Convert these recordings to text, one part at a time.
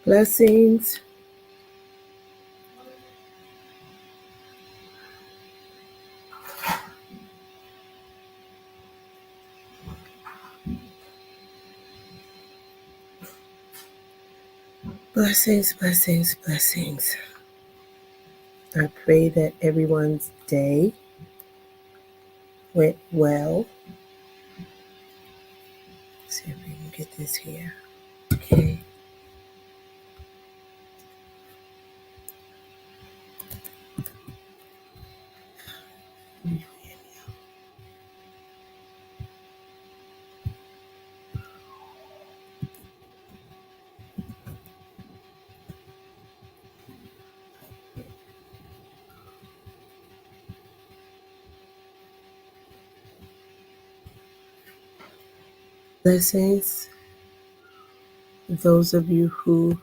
Blessings. Blessings, blessings, blessings. I pray that everyone's day went well. Let's see if we can get this here. Okay. Blessings. Those of you who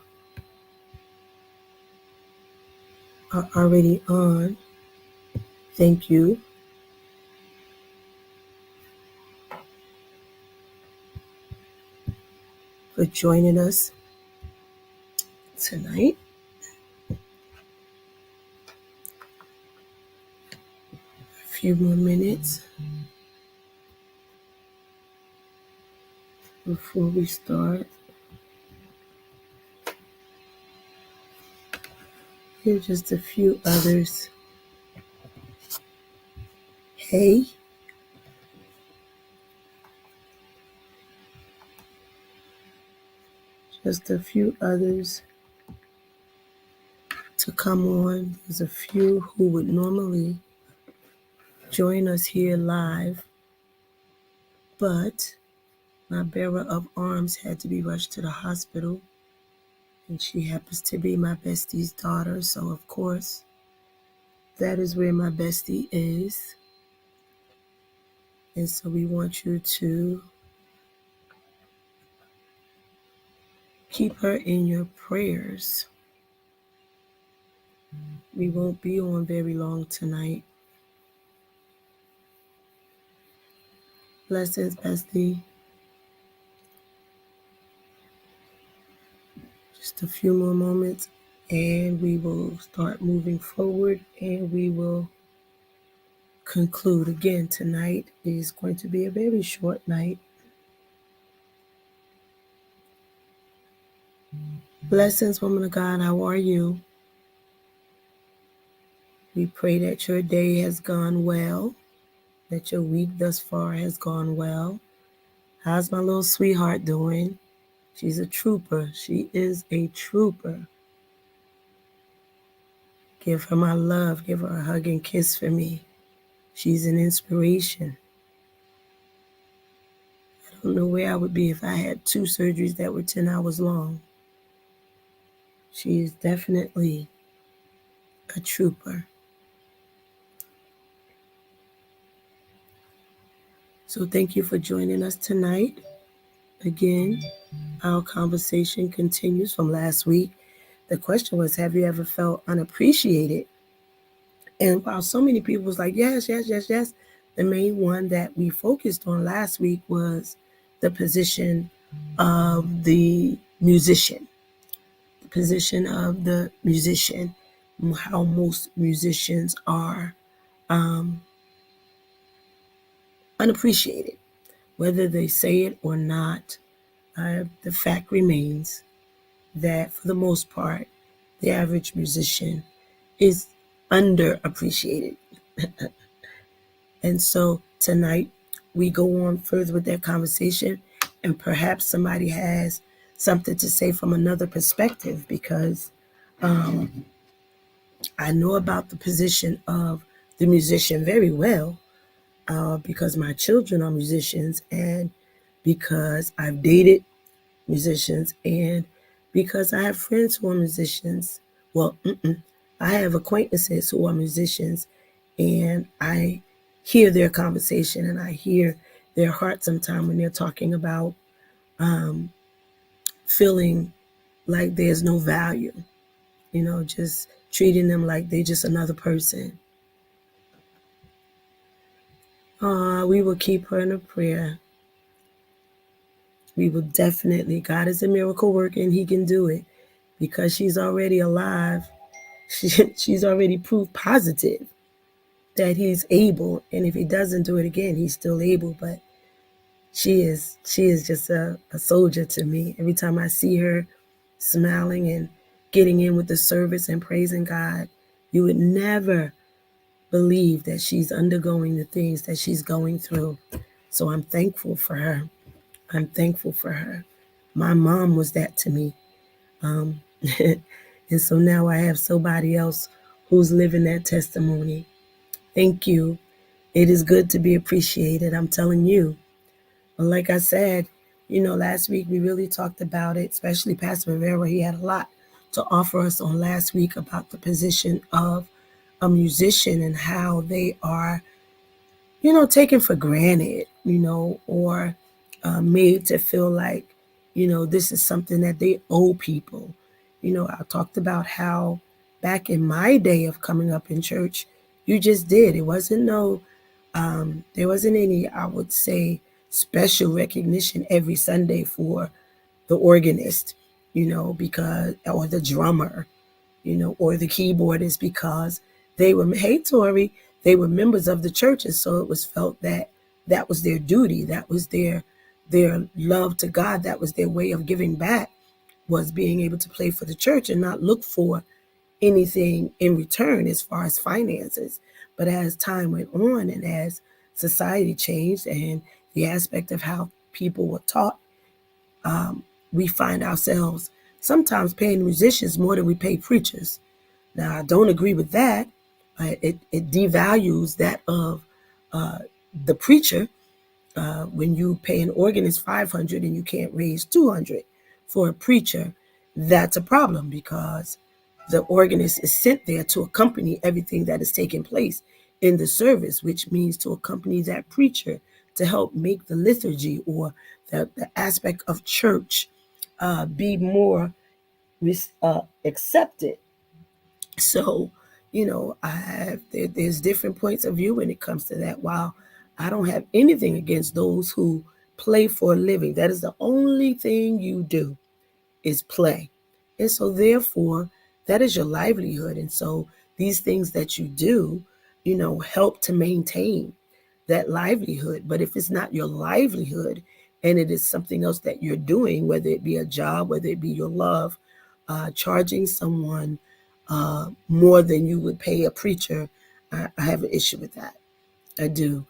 are already on, thank you for joining us tonight. A few more minutes before we start. Here are just a few others. Hey, just a few others to come on. There's a few who would normally join us here live, but my bearer of arms had to be rushed to the hospital, and she happens to be my bestie's daughter. So, of course, that is where my bestie is. And so we want you to keep her in your prayers. We won't be on very long tonight. Blessings, bestie. Just a few more moments, and we will start moving forward, and we will conclude. Again, tonight is going to be a very short night. Blessings, woman of God. How are you? We pray that your day has gone well, that your week thus far has gone well. How's my little sweetheart doing? She's a trooper. She is a trooper. Give her my love. Give her a hug and kiss for me. She's an inspiration. I don't know where I would be if I had 2 surgeries that were 10 hours long. She is definitely a trooper. So thank you for joining us tonight. Again, our conversation continues from last week. The question was, have you ever felt unappreciated? And while so many people was like, yes, yes, yes, yes, the main one that we focused on last week was the position of the musician. The position of the musician, how most musicians are unappreciated. Whether they say it or not, the fact remains that for the most part, the average musician is underappreciated. And so tonight we go on further with that conversation, and perhaps somebody has something to say from another perspective, because I know about the position of the musician very well, because my children are musicians, and because I've dated musicians, and because I have friends who are musicians. Well, I have acquaintances who are musicians, and I hear their conversation and I hear their heart sometimes when they're talking about feeling like there's no value, just treating them like they're just another person. We will keep her in a prayer. We will definitely, God is a miracle worker and he can do it, because she's already alive. She's already proved positive that he's able, and if he doesn't do it again, he's still able. But she is just a soldier to me. Every time I see her smiling and getting in with the service and praising God, you would never believe that she's undergoing the things that she's going through. So I'm thankful for her. I'm thankful for her. My mom was that to me. Um, and so now I have somebody else who's living that testimony. Thank you. It is good to be appreciated. I'm telling you. But like I said, last week we really talked about it, especially Pastor Rivera. He had a lot to offer us on last week about the position of a musician and how they are, taken for granted, or made to feel like, this is something that they owe people. I talked about how back in my day of coming up in church, you just did. It wasn't there wasn't any, I would say, special recognition every Sunday for the organist, because, or the drummer, or the keyboardist, because they were, hey, Tori, they were members of the churches. So it was felt that that was their duty. That was their love to God. That was their way of giving back, was being able to play for the church and not look for anything in return as far as finances. But as time went on and as society changed and the aspect of how people were taught, we find ourselves sometimes paying musicians more than we pay preachers. Now, I don't agree with that. It devalues that of uh, the preacher. When you pay an organist 500 and you can't raise 200 for a preacher, that's a problem, because the organist is sent there to accompany everything that is taking place in the service, which means to accompany that preacher to help make the liturgy or the aspect of church be more accepted. So, there's different points of view when it comes to that. While I don't have anything against those who play for a living, that is the only thing you do, is play. And so therefore, that is your livelihood. And so these things that you do, help to maintain that livelihood. But if it's not your livelihood and it is something else that you're doing, whether it be a job, whether it be your love, charging someone more than you would pay a preacher, I have an issue with that. I do.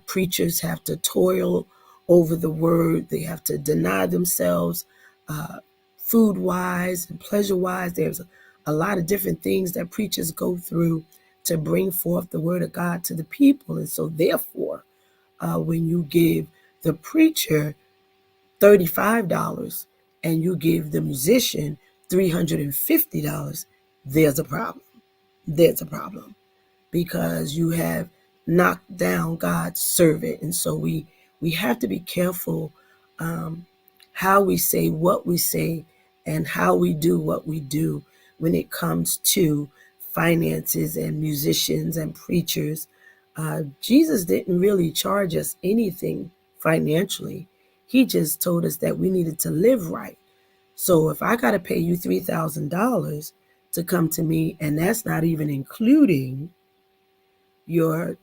Preachers have to toil over the word. They have to deny themselves, uh, food wise and pleasure wise. There's a lot of different things that preachers go through to bring forth the word of God to the people. And so, therefore, when you give the preacher $35 and you give the musician $350, there's a problem. There's a problem, because you have knocked down God's servant. And so we have to be careful um, how we say what we say and how we do what we do when it comes to finances and musicians and preachers. Jesus didn't really charge us anything financially. He just told us that we needed to live right. So if I got to pay you $3,000 to come to me, and that's not even including your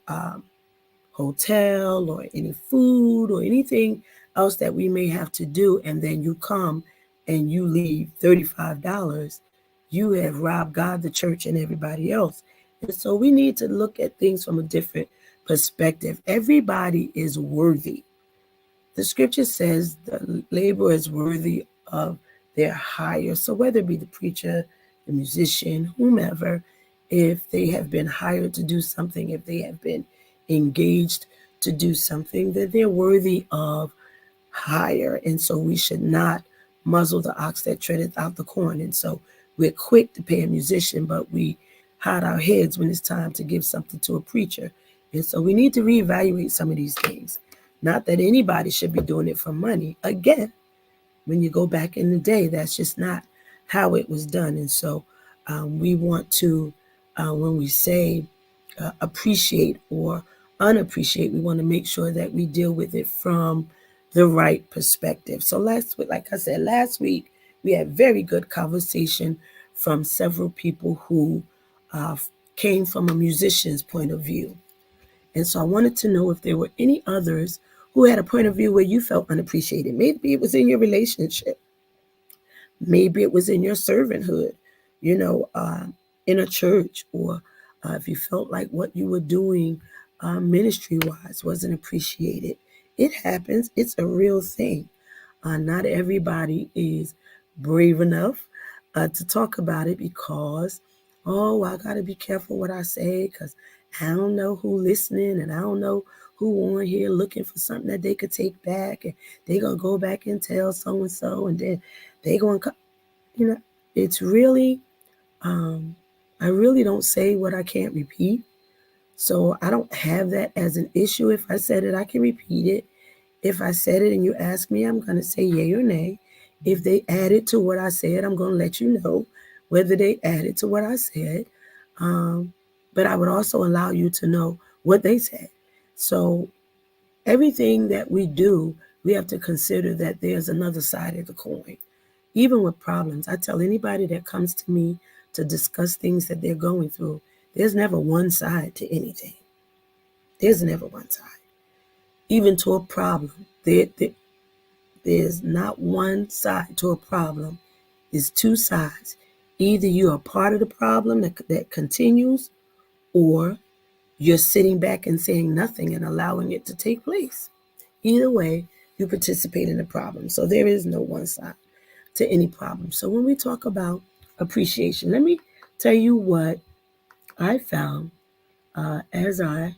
hotel or any food or anything else that we may have to do, and then you come and you leave $35, you have robbed God, the church, and everybody else. And so we need to look at things from a different perspective. Everybody is worthy. The scripture says the laborer is worthy of their hire. So whether it be the preacher, the musician, whomever, if they have been hired to do something, if they have been engaged to do something, that they're worthy of hire. And so we should not muzzle the ox that treadeth out the corn. And so we're quick to pay a musician, but we hide our heads when it's time to give something to a preacher. And so we need to reevaluate some of these things. Not that anybody should be doing it for money. Again, when you go back in the day, that's just not how it was done. And so we want to, when we say appreciate or unappreciate, we want to make sure that we deal with it from the right perspective. So like I said, last week we had very good conversation from several people who uh, came from a musician's point of view. And so I wanted to know if there were any others who had a point of view where you felt unappreciated. Maybe it was in your relationship. Maybe it was in your servanthood, you know, in a church, or if you felt like what you were doing ministry wise wasn't appreciated. It happens, it's a real thing. Not everybody is brave enough to talk about it because, oh, I got to be careful what I say because I don't know who listening and I don't know who on here looking for something that they could take back, and they going to go back and tell so and so, and then they going to, you know, it's really, um, I really don't say what I can't repeat. So I don't have that as an issue. If I said it, I can repeat it. If I said it and you ask me, I'm going to say yay or nay. If they added to what I said, I'm going to let you know whether they added to what I said. Um, but I would also allow you to know what they said. So everything that we do, we have to consider that there's another side of the coin. Even with problems, I tell anybody that comes to me to discuss things that they're going through, there's never one side to anything. There's never one side. Even to a problem, there's not one side to a problem. There's two sides. Either you're a part of the problem that continues, or you're sitting back and saying nothing and allowing it to take place. Either way, you participate in the problem. So there is no one side to any problem. So when we talk about appreciation, let me tell you what I found. As I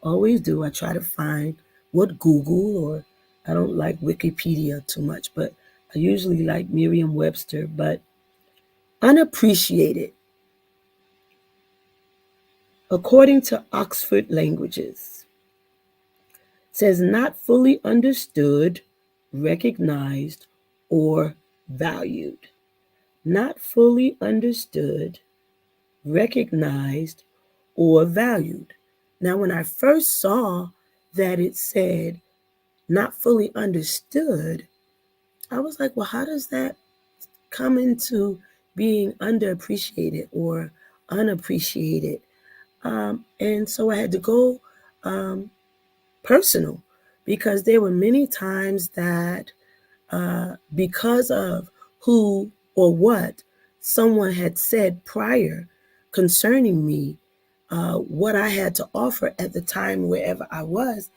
always do, I try to find what Google, or I don't like Wikipedia too much, but I usually like Merriam Webster. But unappreciated, according to Oxford Languages, says not fully understood, recognized, or valued. Not fully understood, recognized, or valued. Now, when I first saw that it said not fully understood, I was like, well, how does that come into being underappreciated or unappreciated? And so I had to go um, personal, because there were many times that because of who or what someone had said prior concerning me, what I had to offer at the time, wherever I was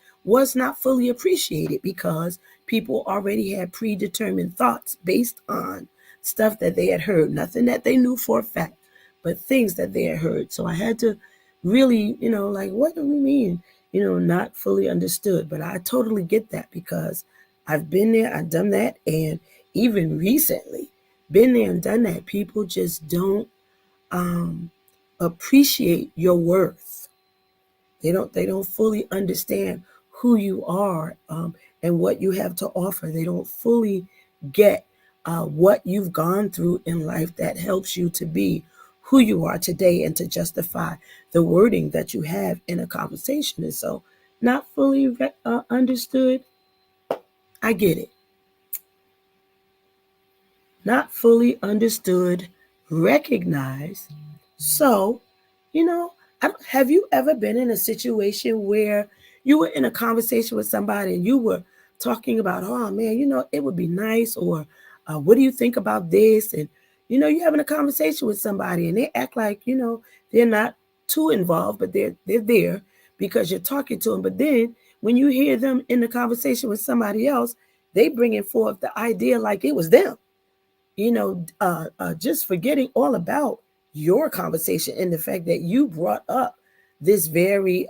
not fully appreciated, because people already had predetermined thoughts based on stuff that they had heard, nothing that they knew for a fact, but things that they had heard. So I had to really, like, what do we mean, not fully understood? But I totally get that, because I've been there, I've done that, and even recently, been there and done that. People just don't um, appreciate your worth. They don't fully understand who you are, and what you have to offer. They don't fully get what you've gone through in life that helps you to be who you are today and to justify the wording that you have in a conversation. And so, not fully understood, I get it. Not fully understood, recognized. So, you know, have you ever been in a situation where you were in a conversation with somebody and you were talking about, oh man, it would be nice, or what do you think about this? And, you're having a conversation with somebody and they act like, they're not too involved, but they're there because you're talking to them. But then when you hear them in the conversation with somebody else, they bringing forth the idea like it was them, just forgetting all about your conversation and the fact that you brought up this very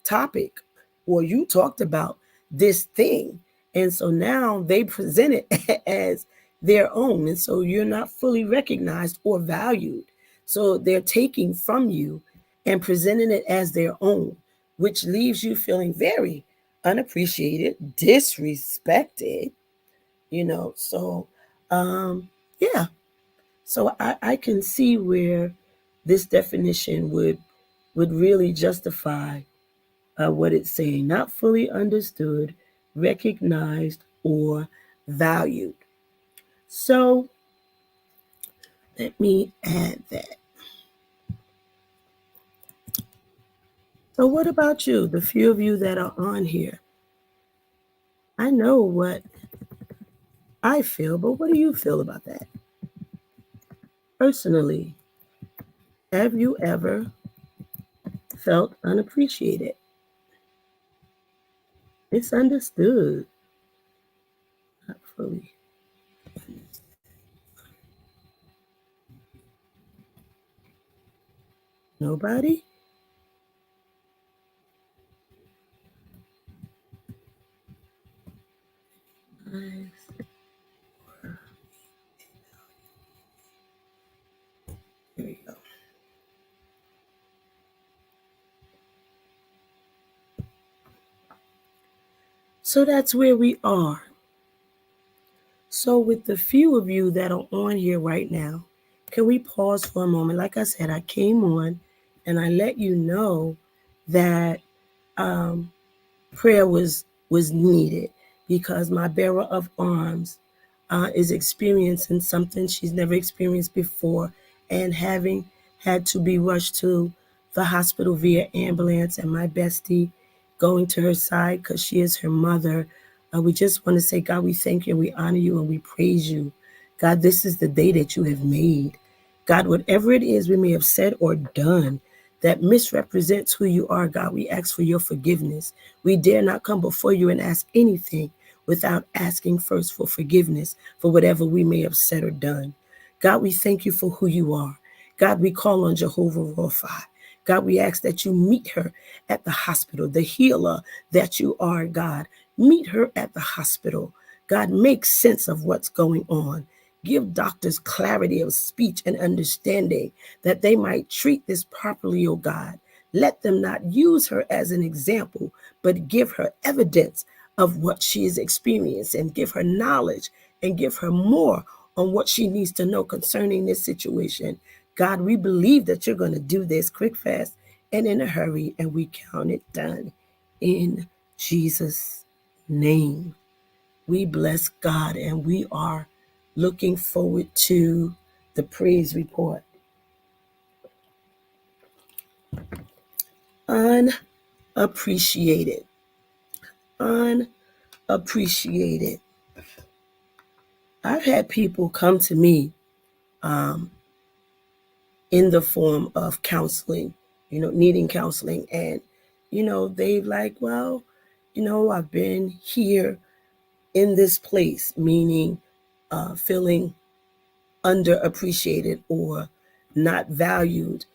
topic, or you talked about this thing. And so now they present it as their own. And so you're not fully recognized or valued. So they're taking from you and presenting it as their own, which leaves you feeling very unappreciated, disrespected, So, yeah. So I can see where this definition would really justify what it's saying. Not fully understood, recognized, or valued. So Let me add that. So, what about you, the few of you that are on here? I know what I feel, but what do you feel about that? Personally, have you ever felt unappreciated, misunderstood, not fully? Nobody? Nice. Here we go. So that's where we are. So, with the few of you that are on here right now, can we pause for a moment? Like I said, I came on and I let you know that um, prayer was needed because my bearer of arms is experiencing something she's never experienced before, and having had to be rushed to the hospital via ambulance, and my bestie going to her side because she is her mother. We just want to say, God, we thank you, we honor you, and we praise you. God, this is the day that you have made. God, whatever it is we may have said or done that misrepresents who you are, God, we ask for your forgiveness. We dare not come before you and ask anything without asking first for forgiveness for whatever we may have said or done. God, we thank you for who you are. God, we call on Jehovah Rapha. God, we ask that you meet her at the hospital, the healer that you are, God. Meet her at the hospital. God, make sense of what's going on. Give doctors clarity of speech and understanding that they might treat this properly, oh God. Let them not use her as an example, but give her evidence of what she has experienced and give her knowledge and give her more on what she needs to know concerning this situation. God, we believe that you're going to do this quick, fast, and in a hurry, and we count it done in Jesus' name. We bless God and we are looking forward to the praise report. Unappreciated. Unappreciated. I've had people come to me um, in the form of counseling, needing counseling. And, they like, well, I've been here in this place, meaning feeling underappreciated or not valued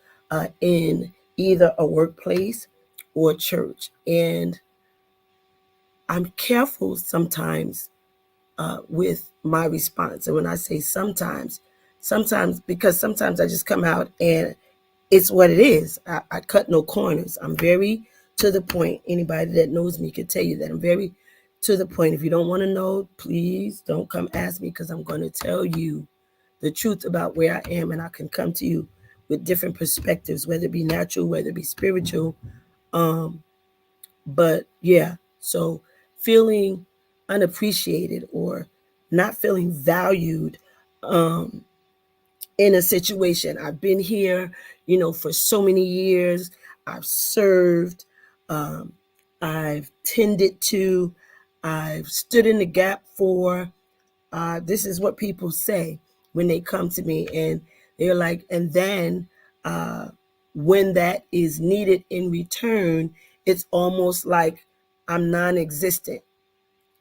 in either a workplace or church. And I'm careful sometimes with my response. And when I say sometimes because sometimes I just come out and it's what it is. I cut no corners. I'm very to the point. Anybody that knows me can tell you that I'm very to the point. If you don't want to know, please don't come ask me because I'm going to tell you the truth about where I am, and I can come to you with different perspectives, whether it be natural, whether it be spiritual. But yeah, so feeling unappreciated or not feeling valued um, in a situation. I've been here, for so many years. I've served, um, I've tended to, I've stood in the gap for. This is what people say when they come to me, and they're like, and then uh, when that is needed in return, it's almost like I'm non existent.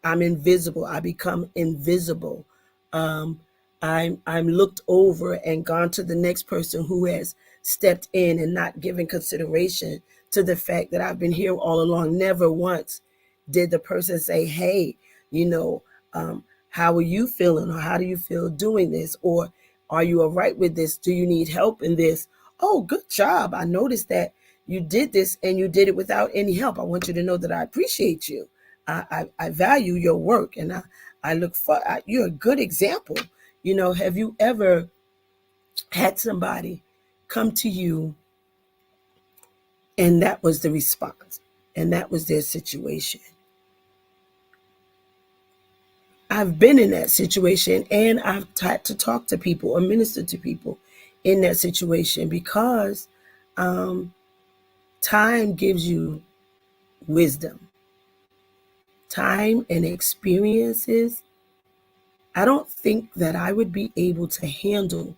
I'm invisible. I become invisible. Um, I'm looked over and gone to the next person who has stepped in and not given consideration to the fact that I've been here all along. Never once did the person say, "Hey, you know, how are you feeling, or how do you feel doing this, or are you all right with this? Do you need help in this? Oh, good job! I noticed that you did this and you did it without any help. I want you to know that I appreciate you." I value your work, and I look for you're a good example. Have you ever had somebody come to you and that was the response and that was their situation? I've been in that situation, and I've had to talk to people or minister to people in that situation because um, time gives you wisdom. Time and experiences. I don't think that I would be able to handle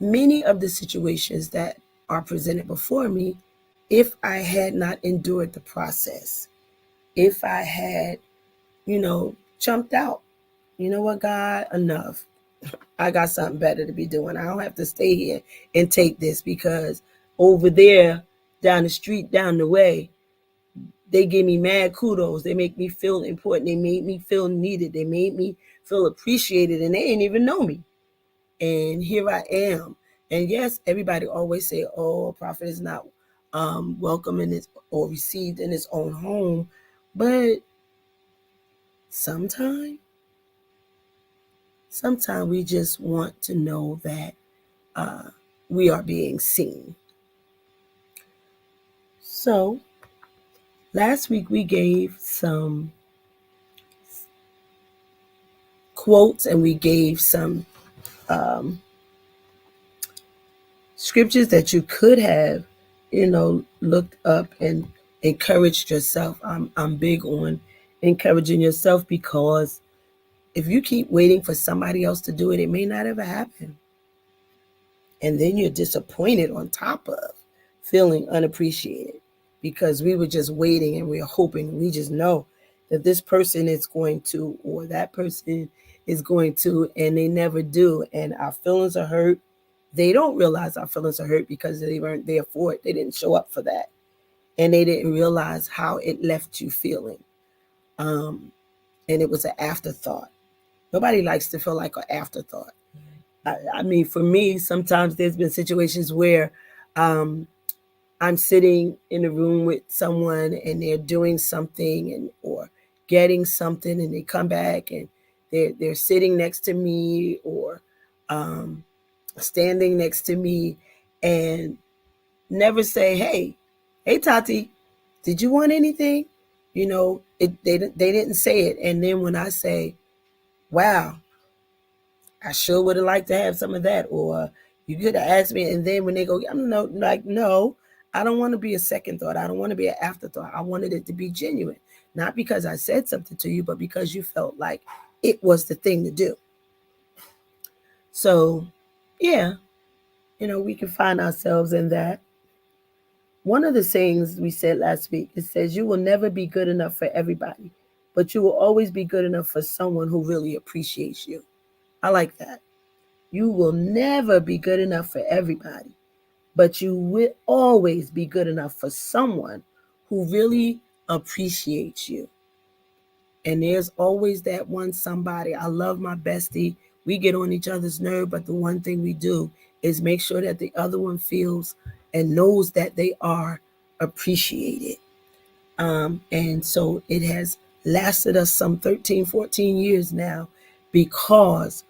many of the situations that are presented before me if I had not endured the process. If I had, jumped out. You know what, God, enough. I got something better to be doing. I don't have to stay here and take this because over there, down the street, down the way, they give me mad kudos. They make me feel important. They made me feel needed. They made me feel appreciated, and they didn't even know me. And here I am. And yes, everybody always say, "Oh, a prophet is not welcome in his or received in his own home," but sometimes, sometimes we just want to know that uh, we are being seen. So last week we gave some quotes and we gave some um, scriptures that you could have, looked up and encouraged yourself. I'm big on encouraging yourself because if you keep waiting for somebody else to do it, it may not ever happen. And then you're disappointed on top of feeling unappreciated because we were just waiting and we are hoping. We just know that this person is going to or that person is going to, and they never do. And our feelings are hurt. They don't realize our feelings are hurt because they weren't there for it. They didn't show up for that. And they didn't realize how it left you feeling. Um, and it was an afterthought. Nobody likes to feel like an afterthought. I mean, for me, sometimes there's been situations where um, I'm sitting in a room with someone and they're doing something and or getting something, and they come back and they're sitting next to me or um, standing next to me and never say, hey, Tati, did you want anything? They didn't say it, and then when I say, wow, I sure would have liked to have some of that. Or you could have asked me. And then when they go, I'm no, like, no, I don't want to be a second thought. I don't want to be an afterthought. I wanted it to be genuine. Not because I said something to you, but because you felt like it was the thing to do. So, yeah, we can find ourselves in that. One of the sayings we said last week, it says, you will never be good enough for everybody, but you will always be good enough for someone who really appreciates you. I like that. You will never be good enough for everybody, but you will always be good enough for someone who really appreciates you. And there's always that one somebody. I love my bestie. We get on each other's nerve, but the one thing we do is make sure that the other one feels and knows that they are appreciated. And so it has lasted us some 13, 14 years now because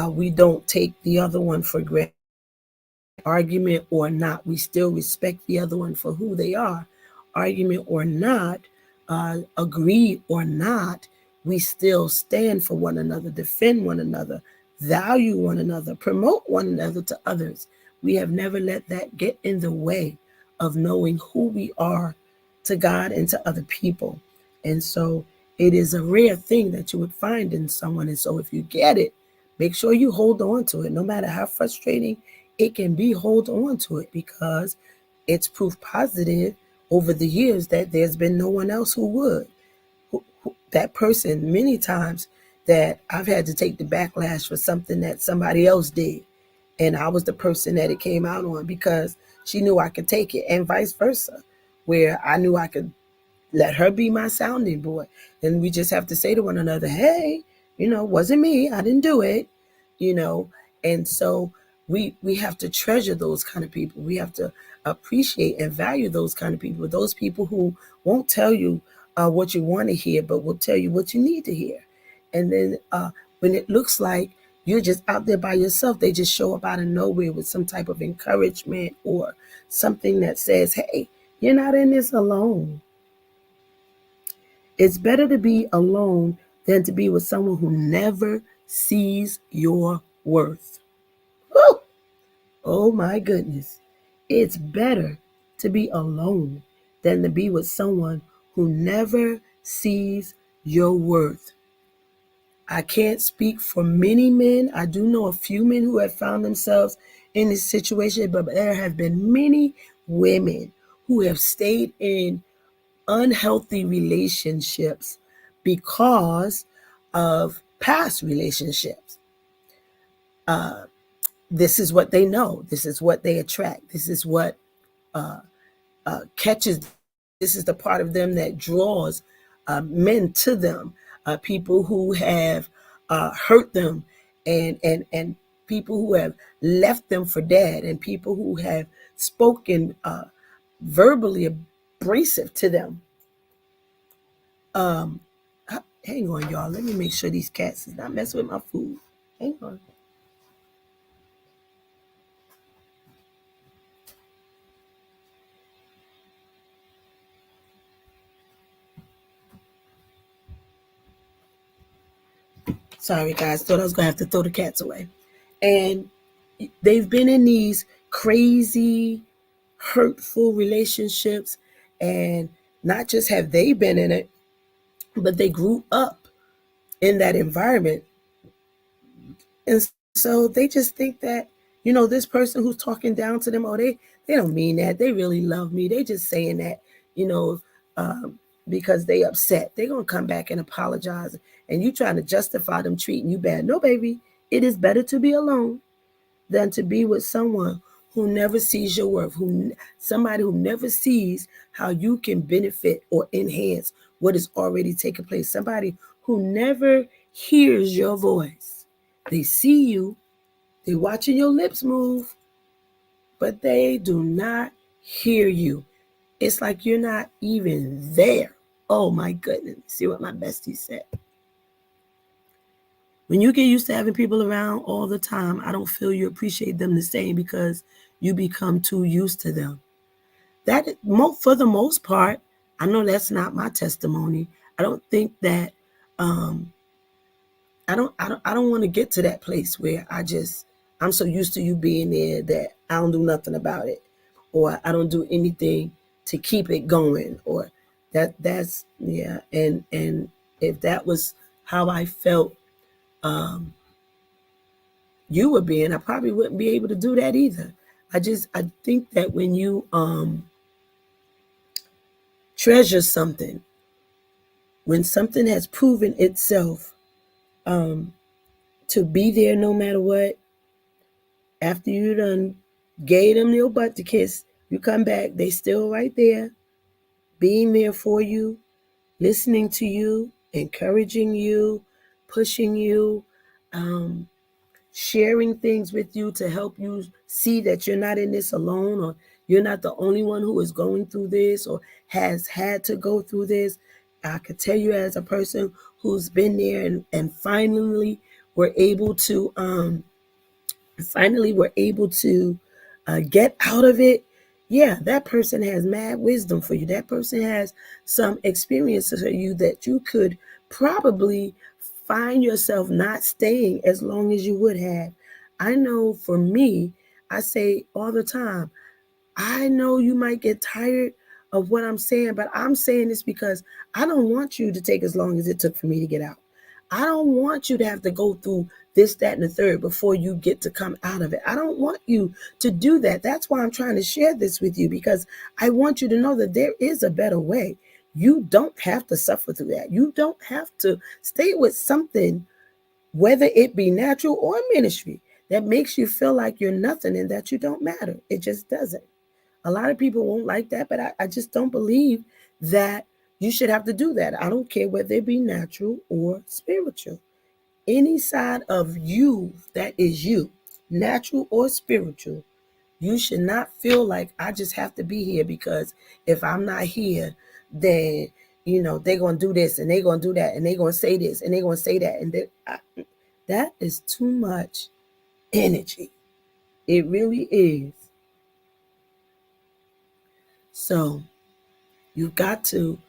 we don't take the other one for granted. Argument or not, we still respect the other one for who they are. Argument or not, agree or not, we still stand for one another, defend one another, value one another, promote one another to others. We have never let that get in the way of knowing who we are to God and to other people. And so it is a rare thing that you would find in someone. And so if you get it, make sure you hold on to it, no matter how frustrating it can be. Hold on to it because it's proof positive over the years that there's been no one else who would. That person, many times that I've had to take the backlash for something that somebody else did. And I was the person that it came out on because she knew I could take it, and vice versa, where I knew I could let her be my sounding board. And we just have to say to one another, hey, wasn't me. I didn't do it, you know. And so we have to treasure those kind of people. We have to appreciate and value those kind of people. Those people who won't tell you what you want to hear, but will tell you what you need to hear. And then when it looks like you're just out there by yourself, they just show up out of nowhere with some type of encouragement or something that says, hey, you're not in this alone. It's better to be alone than to be with someone who never sees your worth. Woo! Oh my goodness. It's better to be alone than to be with someone who never sees your worth. I can't speak for many men. I do know a few men who have found themselves in this situation, but there have been many women who have stayed in unhealthy relationships because of past relationships. Uh, this is what they know. This is what they attract. This is what catches them. This is the part of them that draws men to them. People who have hurt them, and people who have left them for dead, and people who have spoken verbally abrasive to them. Um, Hang on, y'all. Let me make sure these cats is not messing with my food. Hang on. Sorry, guys. Thought I was gonna have to throw the cats away. And they've been in these crazy, hurtful relationships, and not just have they been in it, but they grew up in that environment. And so they just think that, this person who's talking down to them, oh, they don't mean that. They really love me. They just saying that, you know, um, because they upset. They're going to come back and apologize. And you trying to justify them treating you bad. No, baby, it is better to be alone than to be with someone who never sees your worth, somebody who never sees how you can benefit or enhance what is already taking place, somebody who never hears your voice. They see you, they watching your lips move, but they do not hear you. It's like you're not even there. Oh my goodness. See what my bestie said. When you get used to having people around all the time, I don't feel you appreciate them the same because you become too used to them. That, for the most part, I know that's not my testimony. I don't think that um, I don't want to get to that place where I'm so used to you being there that I don't do nothing about it, or I don't do anything to keep it going, or that's yeah. And if that was how I felt um, you would be, and I probably wouldn't be able to do that either. I think that when you treasure something, when something has proven itself um, to be there no matter what, after you done gave them your butt to kiss, you come back, they still right there, being there for you, listening to you, encouraging you, pushing you, um, sharing things with you to help you see that you're not in this alone, or you're not the only one who is going through this or has had to go through this. I could tell you, as a person who's been there and finally were able to get out of it. Yeah, that person has mad wisdom for you. That person has some experiences for you that you could probably find yourself not staying as long as you would have. I know for me, I say all the time, I know you might get tired of what I'm saying, but I'm saying this because I don't want you to take as long as it took for me to get out. I don't want you to have to go through this, that, and the third before you get to come out of it. I don't want you to do that. That's why I'm trying to share this with you, because I want you to know that there is a better way. You don't have to suffer through that. You don't have to stay with something, whether it be natural or ministry, that makes you feel like you're nothing and that you don't matter. It just doesn't. A lot of people won't like that, but I just don't believe that you should have to do that. I don't care whether it be natural or spiritual. Any side of you that is you, natural or spiritual, you should not feel like I just have to be here because if I'm not here, then they're gonna do this and they're gonna do that and they're gonna say this and they're gonna say that, and that is too much energy. It really is. So you've got to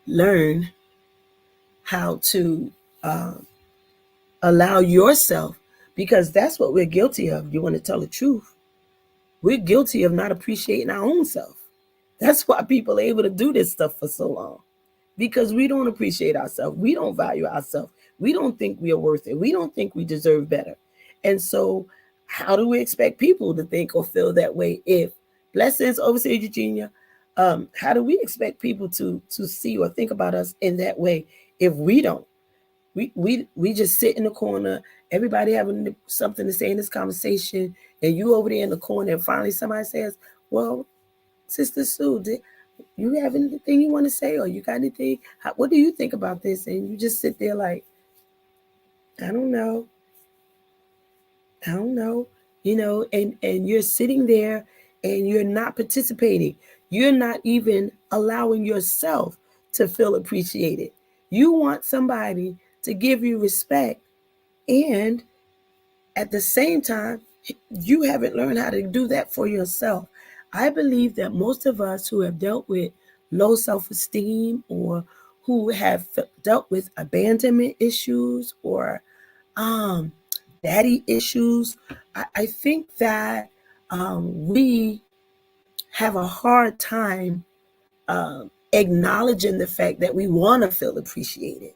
learn how to uh, allow yourself, because that's what we're guilty of. You want to tell the truth? We're guilty of not appreciating our own self. That's why people are able to do this stuff for so long, because we don't appreciate ourselves. We don't value ourselves. We don't think we are worth it. We don't think we deserve better. And so, how do we expect people to think or feel that way if, blessings, Overseer Eugenia, how do we expect people to see or think about us in that way if we don't? We just sit in the corner, everybody having something to say in this conversation, and you over there in the corner, and finally somebody says, well, Sister Sue, you have anything you want to say, or you got anything? What do you think about this? And you just sit there like, I don't know, I don't know, and you're sitting there and you're not participating. You're not even allowing yourself to feel appreciated. You want somebody to give you respect, and at the same time, you haven't learned how to do that for yourself. I believe that most of us who have dealt with low self esteem, or who have dealt with abandonment issues, or um, daddy issues, I think that we have a hard time acknowledging the fact that we want to feel appreciated.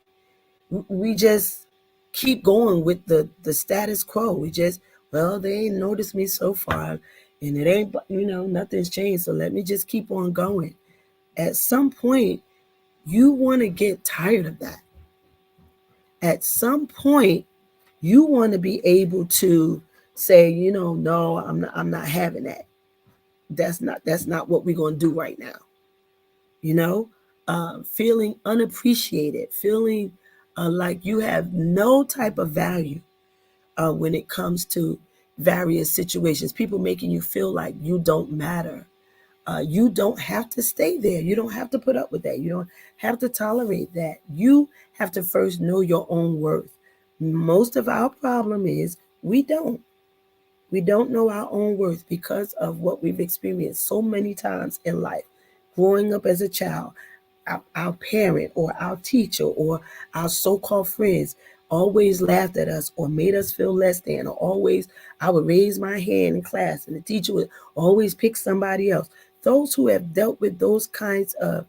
We just keep going with the status quo. We just, well, they ain't noticed me so far, and it ain't, nothing's changed, so let me just keep on going. At some point, you want to get tired of that. At some point, you want to be able to say, no, I'm not having that. That's not what we're going to do right now. you know, feeling unappreciated, feeling like you have no type of value when it comes to various situations, people making you feel like you don't matter. You don't have to stay there. You don't have to put up with that. You don't have to tolerate that. You have to first know your own worth. Most of our problem is we don't. We don't know our own worth because of what we've experienced so many times in life. Growing up as a child, our parent or our teacher or our so-called friends always laughed at us or made us feel less than, or always, I would raise my hand in class and the teacher would always pick somebody else. Those who have dealt with those kinds of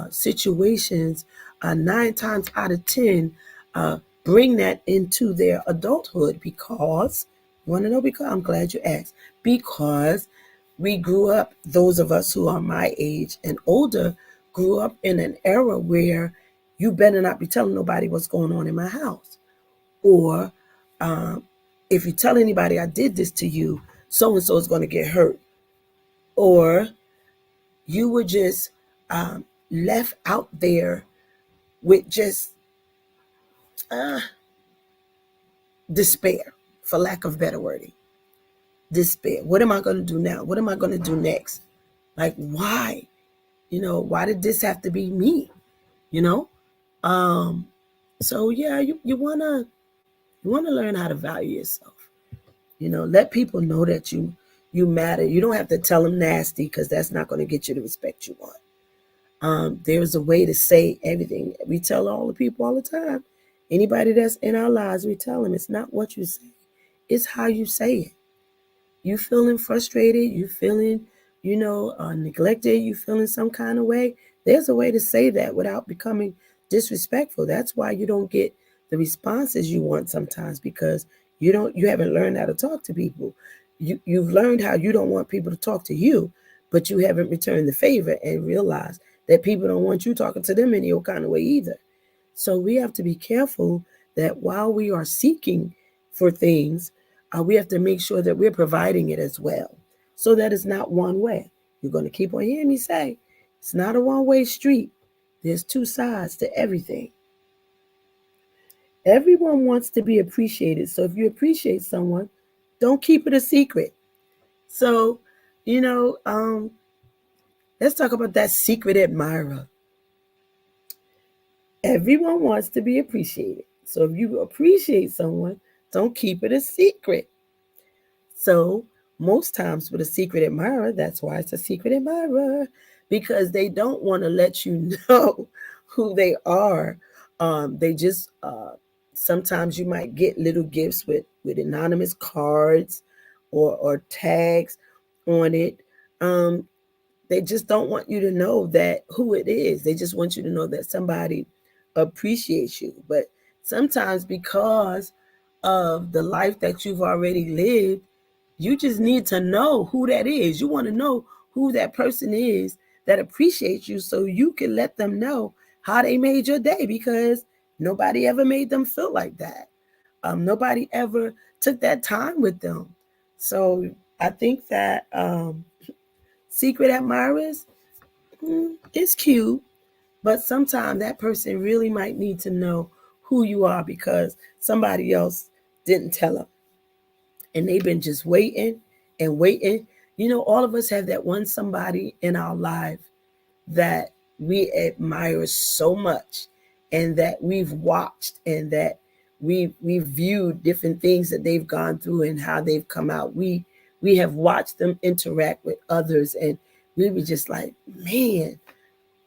situations, 9 times out of 10, uh, bring that into their adulthood because, want to know, because I'm glad you asked, because we grew up, those of us who are my age and older, grew up in an era where you better not be telling nobody what's going on in my house. Or um, if you tell anybody I did this to you, so and so is going to get hurt. Or you were just left out there with just uh, despair, for lack of better wording. Despair. What am I going to do now? What am I going to do next? Like, why? Why did this have to be me? You know? Um, so yeah, you wanna learn how to value yourself. Let people know that you matter. You don't have to tell them nasty, because that's not going to get you the respect you want. There's a way to say everything. We tell all the people all the time. Anybody that's in our lives, we tell them it's not what you say, it's how you say it. You feeling frustrated, you feeling, neglected, you feeling some kind of way. There's a way to say that without becoming disrespectful. That's why you don't get the responses you want sometimes, because you haven't learned how to talk to people. You've learned how you don't want people to talk to you, but you haven't returned the favor and realized that people don't want you talking to them any old kind of way either. So we have to be careful that while we are seeking for things, we have to make sure that we're providing it as well, so that it's not one way. You're going to keep on hearing me say, it's not a one-way street. There's two sides to everything. Everyone wants to be appreciated. So if you appreciate someone, don't keep it a secret. So, you know, um, let's talk about that secret admirer. Everyone wants to be appreciated. So if you appreciate someone, don't keep it a secret. So most times with a secret admirer, that's why it's a secret admirer, because they don't want to let you know who they are. They just Sometimes you might get little gifts with anonymous cards or tags on it. Um, they just don't want you to know that who it is. They just want you to know that somebody appreciates you. But sometimes because of the life that you've already lived, you just need to know who that is. You want to know who that person is that appreciates you so you can let them know how they made your day, because nobody ever made them feel like that. Nobody ever took that time with them. So I think that secret admirers, it's cute, but sometimes that person really might need to know who you are because somebody else didn't tell them. And they've been just waiting and waiting. You know, all of us have that one somebody in our life that we admire so much and that we've watched and that we've viewed different things that they've gone through and how they've come out. We have watched them interact with others and we were just like, man,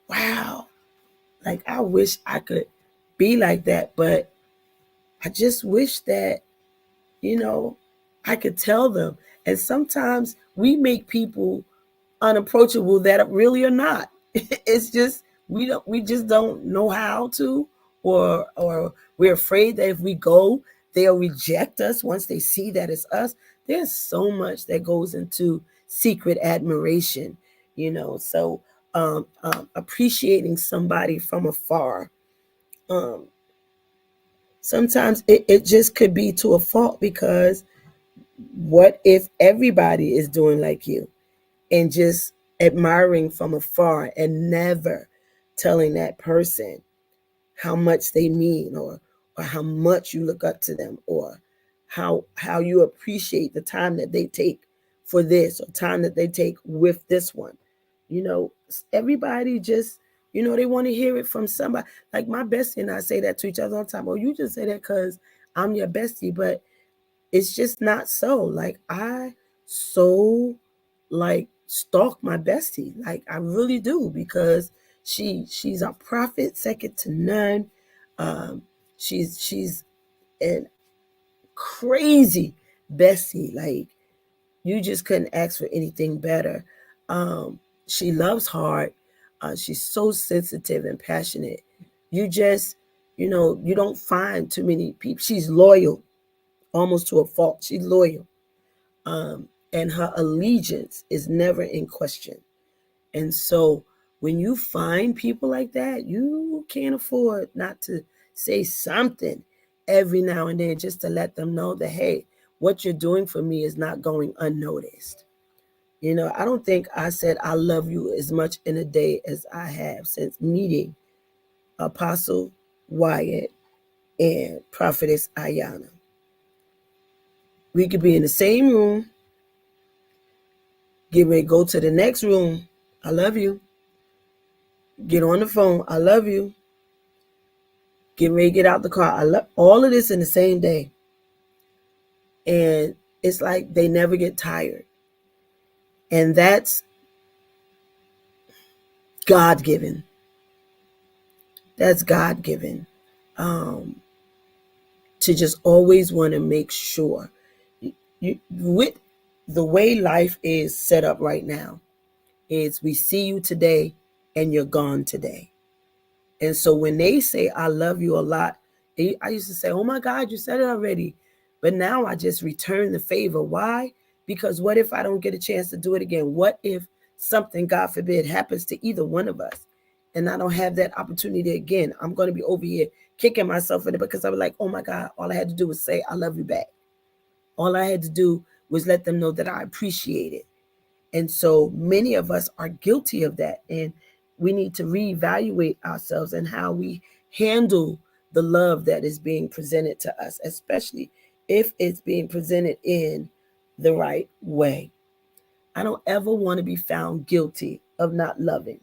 wow. Like I wish I could be like that, but I just wish that, you know, I could tell them. And sometimes we make people unapproachable that really are not. It's just we just don't know how to, or we're afraid that if we go, they'll reject us once they see that it's us. There's so much that goes into secret admiration, you know. So appreciating somebody from afar. Um, Sometimes it just could be to a fault because what if everybody is doing like you and just admiring from afar and never telling that person how much they mean, or how much you look up to them, or how you appreciate the time that they take for this or time that they take with this one. You know, everybody just, you know, they want to hear it from somebody. Like my bestie and I say that to each other all the time. Oh, you just say that because I'm your bestie, but it's just not so. Like I so like stalk my bestie. Like I really do because she's a prophet, second to none. Um, she's an crazy bestie. Like you just couldn't ask for anything better. She loves hard. She's so sensitive and passionate. You just, you know, you don't find too many people. She's loyal, almost to a fault. She's loyal, and her allegiance is never in question. And so when you find people like that, you can't afford not to say something every now and then just to let them know that, hey, what you're doing for me is not going unnoticed. You know, I don't think I said I love you as much in a day as I have since meeting Apostle Wyatt and Prophetess Ayana. We could be in the same room, get ready to go to the next room. I love you. Get on the phone. I love you. Get ready to get out the car. I love all of this in the same day. And it's like they never get tired. And that's God given. That's God given. Um, to just always want to make sure with the way life is set up right now is we see you today and you're gone today. And so when they say I love you a lot, I used to say, oh my God, you said it already. But now I just return the favor. Why? Because what if I don't get a chance to do it again? What if something, God forbid, happens to either one of us and I don't have that opportunity again? I'm going to be over here kicking myself in it because I was like, oh my God, all I had to do was say, I love you back. All I had to do was let them know that I appreciate it. And so many of us are guilty of that. And we need to reevaluate ourselves and how we handle the love that is being presented to us, especially if it's being presented in the right way. I don't ever want to be found guilty of not loving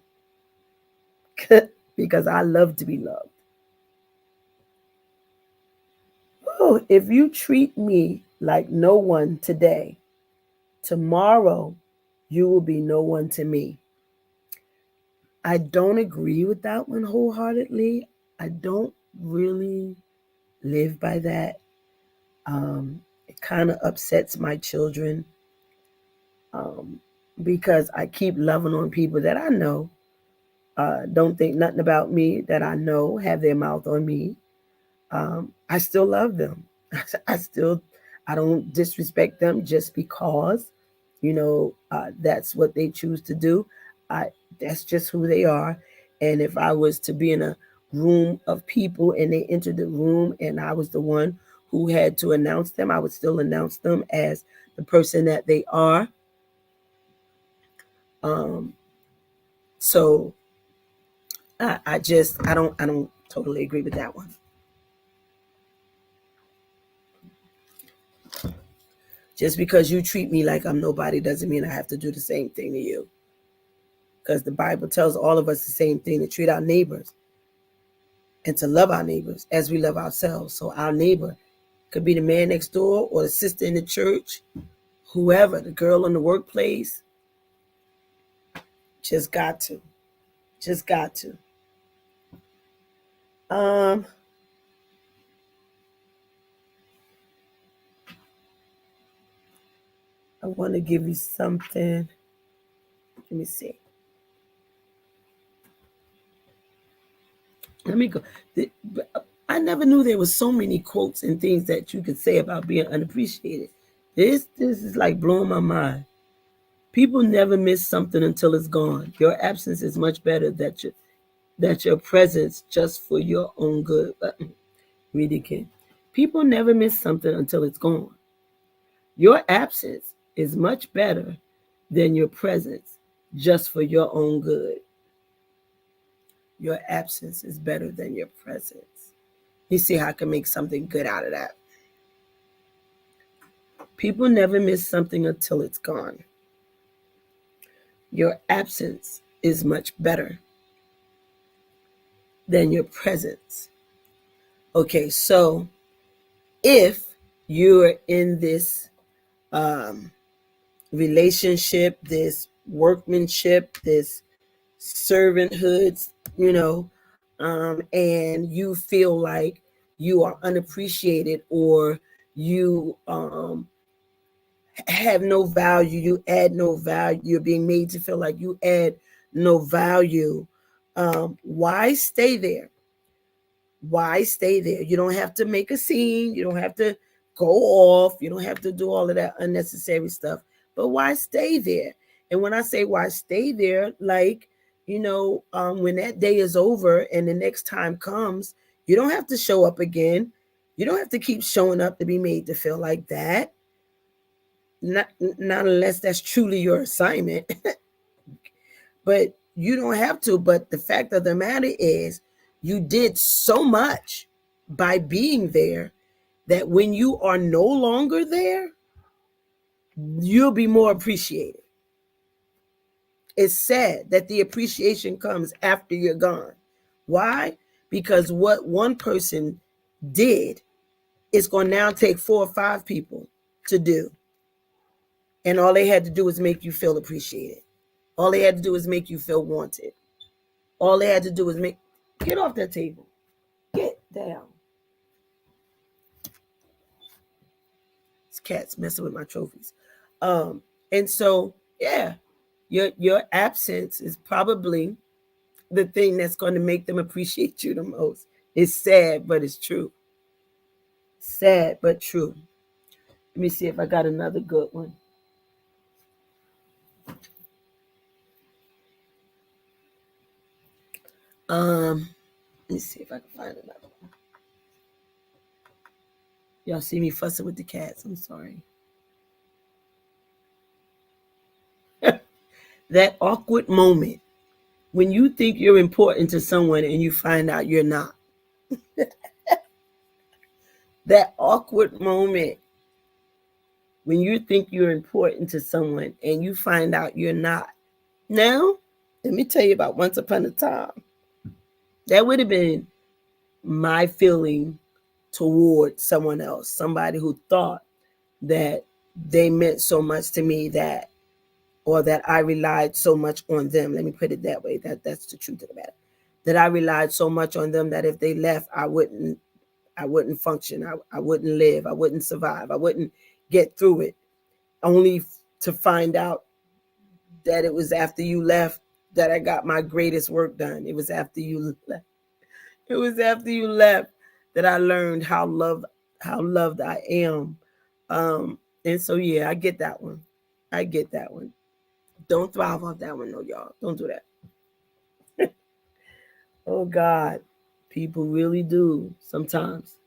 because I love to be loved. Oh, if you treat me like no one today, tomorrow you will be no one to me. I don't agree with that one wholeheartedly. I don't really live by that. It kind of upsets my children because I keep loving on people that I know don't think nothing about me, that I know have their mouth on me. I still love them. I still, I don't disrespect them just because, that's what they choose to do. I, that's just who they are. And if I was to be in a room of people and they entered the room and I was the one who had to announce them, I would still announce them as the person that they are. Um, so I don't totally agree with that one. Just because you treat me like I'm nobody doesn't mean I have to do the same thing to you. Because the Bible tells all of us the same thing, to treat our neighbors and to love our neighbors as we love ourselves. So our neighbor could be the man next door or the sister in the church, whoever, the girl in the workplace. Just got to. Just got to. Um, I want to give you something. Let me see. Let me go. I never knew there was so many quotes and things that you could say about being unappreciated. This is like blowing my mind. People never miss something until it's gone. Your absence is much better that your presence just for your own good. Read it again. People never miss something until it's gone. Your absence is much better than your presence just for your own good. Your absence is better than your presence. You see how I can make something good out of that. People never miss something until it's gone. Your absence is much better than your presence. Okay, so if you're in this um, relationship, this workmanship, this servanthood, and you feel like you are unappreciated or you have no value, you add no value, you're being made to feel like you add no value, why stay there? Why stay there? You don't have to make a scene, you don't have to go off, you don't have to do all of that unnecessary stuff, but why stay there? And when I say why stay there, like, when that day is over and the next time comes, you don't have to show up again. You don't have to keep showing up to be made to feel like that. Not unless that's truly your assignment. But you don't have to. But the fact of the matter is, you did so much by being there that when you are no longer there, you'll be more appreciated. It's sad that the appreciation comes after you're gone. Why? Because what one person did is going to now take 4 or 5 people to do. And all they had to do was make you feel appreciated. All they had to do was make you feel wanted. All they had to do was get off that table. Get down. This cat's messing with my trophies. And so, yeah, your absence is probably the thing that's going to make them appreciate you the most. It's sad, but it's true. Sad, but true. Let me see if I got another good one. Let me see if I can find another one. Y'all see me fussing with the cats. I'm sorry. That awkward moment when you think you're important to someone and you find out you're not. That awkward moment when you think you're important to someone and you find out you're not. Now, let me tell you about once upon a time. That would have been my feeling toward someone else, somebody who thought that they meant so much to me or that I relied so much on them. Let me put it that way. That's the truth of the matter. That I relied so much on them that if they left, I wouldn't I wouldn't function. I wouldn't live. I wouldn't survive. I wouldn't get through it. Only to find out that it was after you left that I got my greatest work done. It was after you left. It was after you left that I learned how loved I am. And so yeah, I get that one. I get that one. Don't thrive off that one, no, y'all. Don't do that. Oh God, people really do sometimes.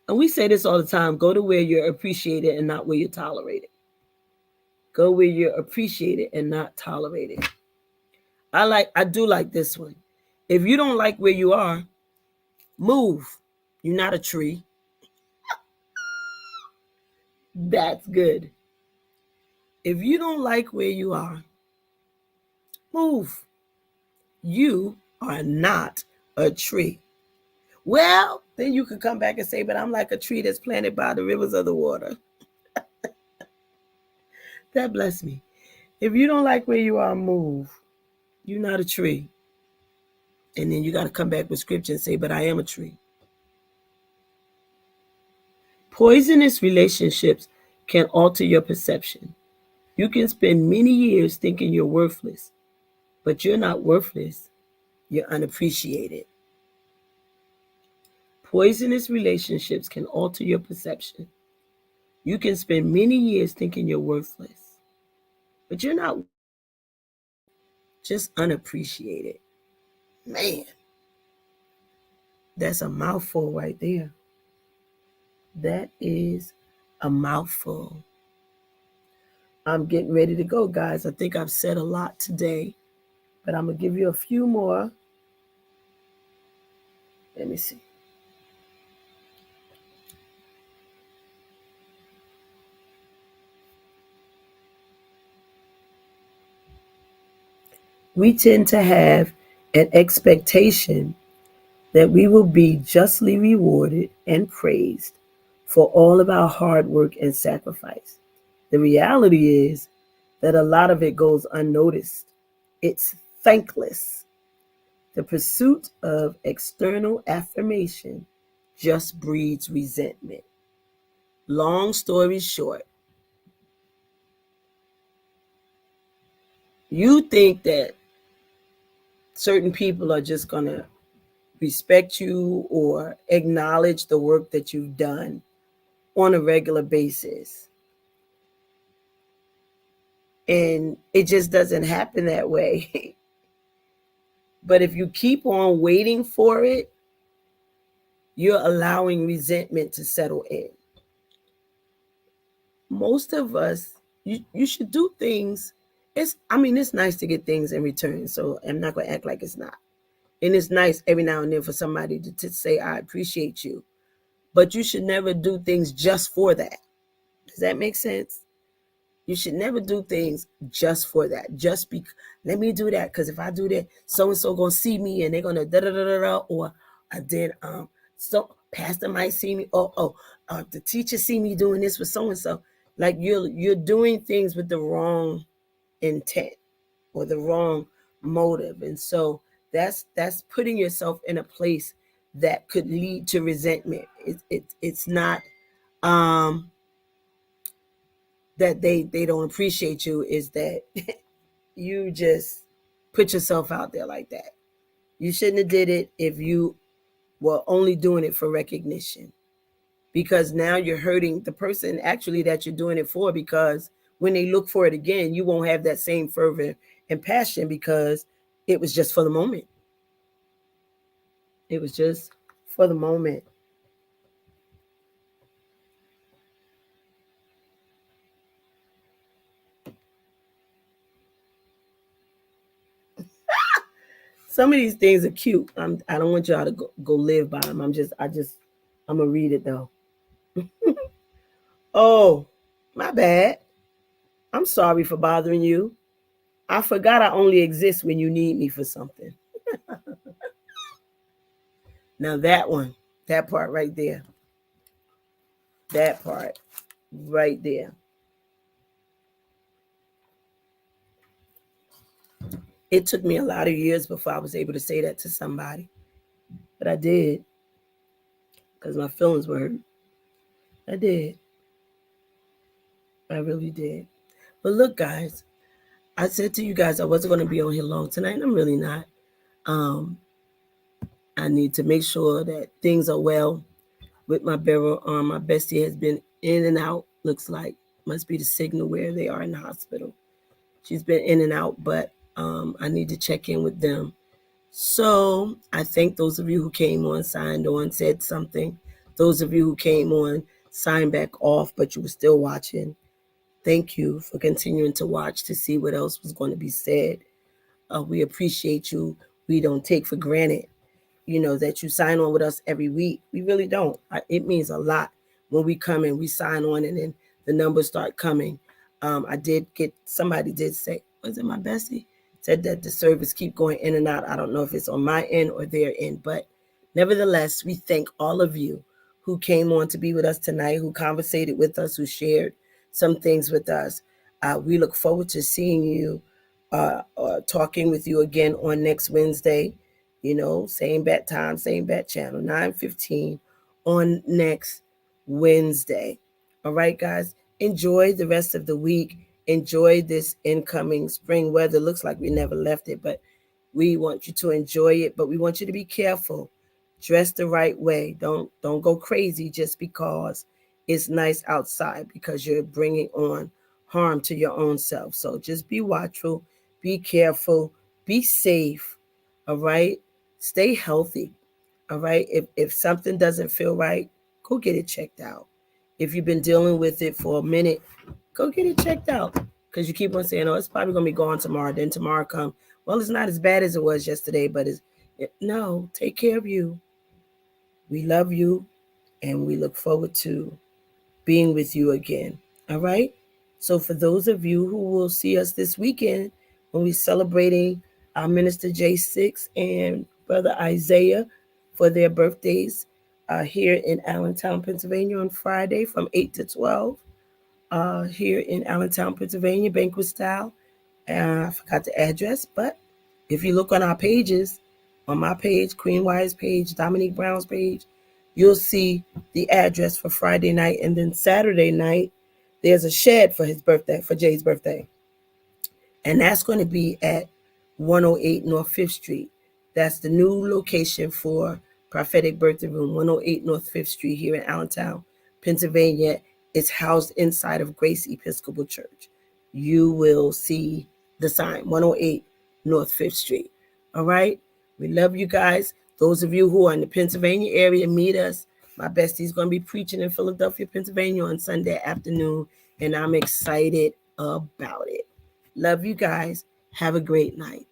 And we say this all the time: go to where you're appreciated and not where you're tolerated. Go where you're appreciated and not tolerated. I do like this one. If you don't like where you are, move. You're not a tree. That's good. If you don't like where you are, move. You are not a tree. Well, then you could come back and say, but I'm like a tree that's planted by the rivers of the water. That bless me. If you don't like where you are, move. You're not a tree. And then you got to come back with scripture and say, but I am a tree. Poisonous relationships can alter your perception. You can spend many years thinking you're worthless, but you're not worthless. You're unappreciated. Poisonous relationships can alter your perception. You can spend many years thinking you're worthless, but you're not just unappreciated. Man, that's a mouthful right there. That is a mouthful. I'm getting ready to go, guys. I think I've said a lot today, but I'm going to give you a few more. Let me see. We tend to have an expectation that we will be justly rewarded and praised for all of our hard work and sacrifice. The reality is that a lot of it goes unnoticed. It's thankless. The pursuit of external affirmation just breeds resentment. Long story short, you think that certain people are just going to respect you or acknowledge the work that you've done on a regular basis. And it just doesn't happen that way. But if you keep on waiting for it, you're allowing resentment to settle in. Most of us, you should do things. It's nice to get things in return. So I'm not going to act like it's not. And it's nice every now and then for somebody to say, I appreciate you. But you should never do things just for that. Does that make sense? You should never do things just for that. Just be, let me do that because if I do that, so and so gonna see me and they're gonna da da da da da. Or then so pastor might see me. The teacher see me doing this with so and so. Like you're doing things with the wrong intent or the wrong motive, and so that's putting yourself in a place that could lead to resentment. It's not um that they don't appreciate you, is that you just put yourself out there like that. You shouldn't have did it if you were only doing it for recognition, because now you're hurting the person actually that you're doing it for, because when they look for it again, you won't have that same fervor and passion because it was just for the moment. It was just for the moment. Some of these things are cute. I don't want y'all to go live by them. I'm gonna read it though. Oh, my bad. I'm sorry for bothering you. I forgot I only exist when you need me for something. Now that one, that part right there, that part right there. It took me a lot of years before I was able to say that to somebody, but I did. because my feelings were hurt. I did. I really did. But look, guys, I said to you guys I wasn't going to be on here long tonight, and I'm really not. Um, I need to make sure that things are well with my burial arm. My bestie has been in and out. Looks like must be the signal where they are in the hospital. She's been in and out, but I need to check in with them. So I thank those of you who came on, signed on, said something. Those of you who came on, signed back off, but you were still watching. Thank you for continuing to watch to see what else was going to be said. We appreciate you. We don't take for granted that you sign on with us every week. We really don't. It means a lot when we come and we sign on and then the numbers start coming. I did get, somebody did say, was it my bestie? Said that the service keep going in and out. I don't know if it's on my end or their end, but nevertheless, we thank all of you who came on to be with us tonight, who conversated with us, who shared some things with us. We look forward to seeing you, talking with you again on next Wednesday. Same bat time, same bat channel, 9:15 on next Wednesday. All right, guys, enjoy the rest of the week. Enjoy this incoming spring weather. Looks like we never left it, but we want you to enjoy it, but we want you to be careful. Dress the right way. Don't go crazy just because it's nice outside, because you're bringing on harm to your own self. So just be watchful, be careful, be safe. All right? Stay healthy. All right? If something doesn't feel right, go get it checked out. If you've been dealing with it for a minute, go get it checked out. Because you keep on saying, oh, it's probably gonna be gone tomorrow. Then tomorrow come. Well, it's not as bad as it was yesterday, but no, take care of you. We love you, and we look forward to being with you again. All right? So for those of you who will see us this weekend when we're celebrating our Minister J6 and Brother Isaiah for their birthdays here in Allentown, Pennsylvania on Friday from 8 to 12 here in Allentown, Pennsylvania, banquet style. I forgot the address, but if you look on our pages, on my page, Queen Wire's page, Dominique Brown's page, you'll see the address for Friday night. And then Saturday night, there's a shed for his birthday, for Jay's birthday. And that's going to be at 108 North 5th Street. That's the new location for Prophetic Birthday Room, 108 North 5th Street here in Allentown, Pennsylvania. It's housed inside of Grace Episcopal Church. You will see the sign, 108 North 5th Street. All right? We love you guys. Those of you who are in the Pennsylvania area, meet us. My bestie's going to be preaching in Philadelphia, Pennsylvania on Sunday afternoon, and I'm excited about it. Love you guys. Have a great night.